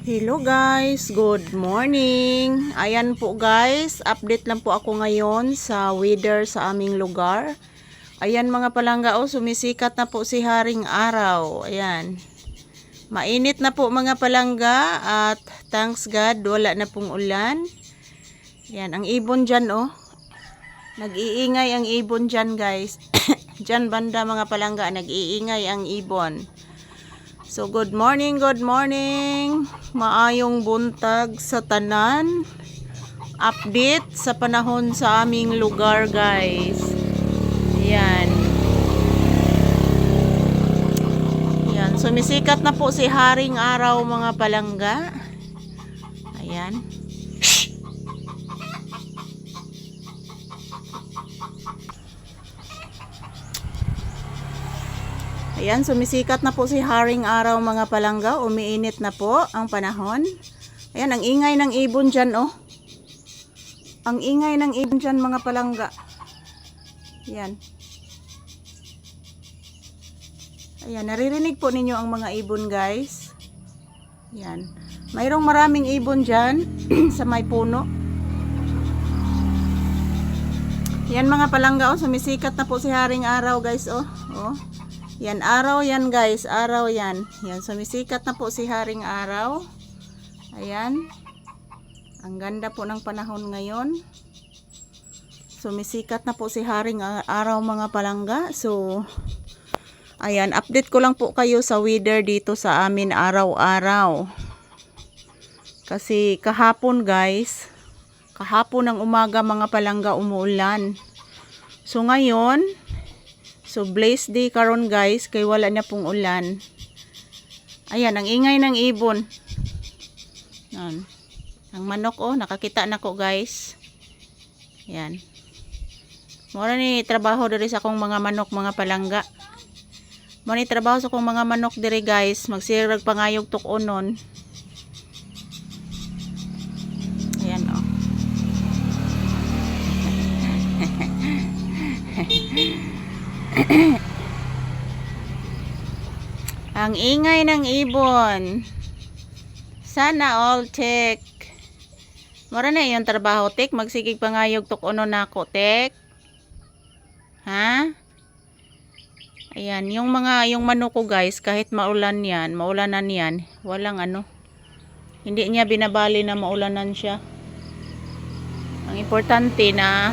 Hello guys, good morning. Ayan po guys, update lang po ako ngayon sa weather sa aming lugar. Ayan mga palangga, oh, sumisikat na po si Haring Araw. Ayan. Mainit na po mga palangga at thanks God wala na pong ulan. Ayan, ang ibon dyan oh. Nag-iingay ang ibon dyan guys. Dyan banda mga palangga, nag-iingay ang ibon. So good morning, good morning. Maayong buntag sa tanan. Update sa panahon sa aming lugar, guys. Ayan. Ayan, sumisikat na po si Haring Araw mga palangga. Ayan. Ayan, sumisikat na po si Haring Araw mga palangga. Umiinit na po ang panahon. Ayan, ang ingay ng ibon dyan oh. Ang ingay ng ibon dyan mga palangga. Ayan. Ayan, naririnig po ninyo ang mga ibon guys. Ayan. Mayroong maraming ibon dyan sa may puno. Ayan mga palangga oh, sumisikat na po si Haring Araw guys oh. Oh. Yan, araw yan guys, araw yan. Yan, sumisikat na po si Haring Araw. Ayan. Ang ganda po ng panahon ngayon. Sumisikat na po si Haring Araw mga palangga. So, ayan, update ko lang po kayo sa weather dito sa amin araw-araw. Kasi kahapon guys, kahapon ng umaga mga palangga umuulan. So ngayon, so blessed day karon guys, kay wala na pong ulan. Ayan, ang ingay ng ibon. Yan. Ang manok oh, nakakita na ko guys. Yan. Mura ni trabaho diri sa akong mga manok mga palangga. Mura ni trabaho sa akong mga manok diri guys, magsirag pangayog tukonon. Ayan oh. Ang ingay ng ibon. Sana all tek. Mura na yung trabaho tek, magsigig pangayog tukonon nako tek. Ha? Ayan, yung manok ko guys, kahit maulanan yan, walang ano. Hindi niya binabali na maulanan siya. Ang importante na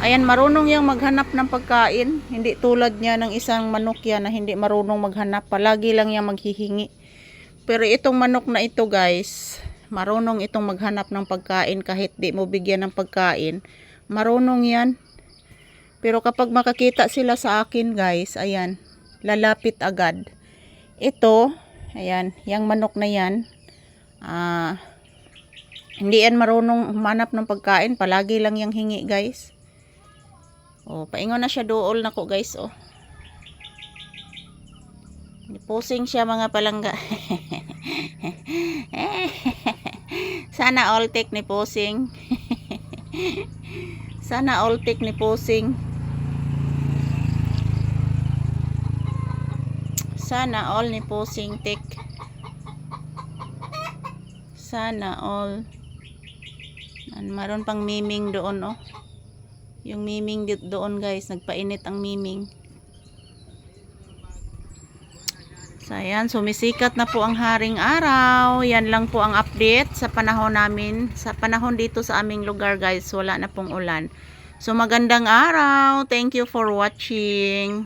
ayan, marunong yang maghanap ng pagkain. Hindi tulad niya ng isang manok yan na hindi marunong maghanap. Palagi lang yang maghihingi. Pero itong manok na ito guys, marunong itong maghanap ng pagkain kahit di mo bigyan ng pagkain. Marunong yan. Pero kapag makakita sila sa akin guys, ayan, lalapit agad. Ito, ayan, yang manok na yan, hindi yan marunong humanap ng pagkain. Palagi lang yang hingi guys. Oh, paingon na siya dool nako guys oh. Pusing siya mga palangga. Sana all take ni pusing. Sana all take ni pusing. Sana all ni pusing take. Sana all. Maron pang miming doon oh. Yung miming doon guys, nagpainit ang miming. So ayan, sumisikat na po ang Haring Araw. Yan lang po ang update sa panahon namin. Sa panahon dito sa aming lugar guys, wala na pong ulan. So magandang araw. Thank you for watching.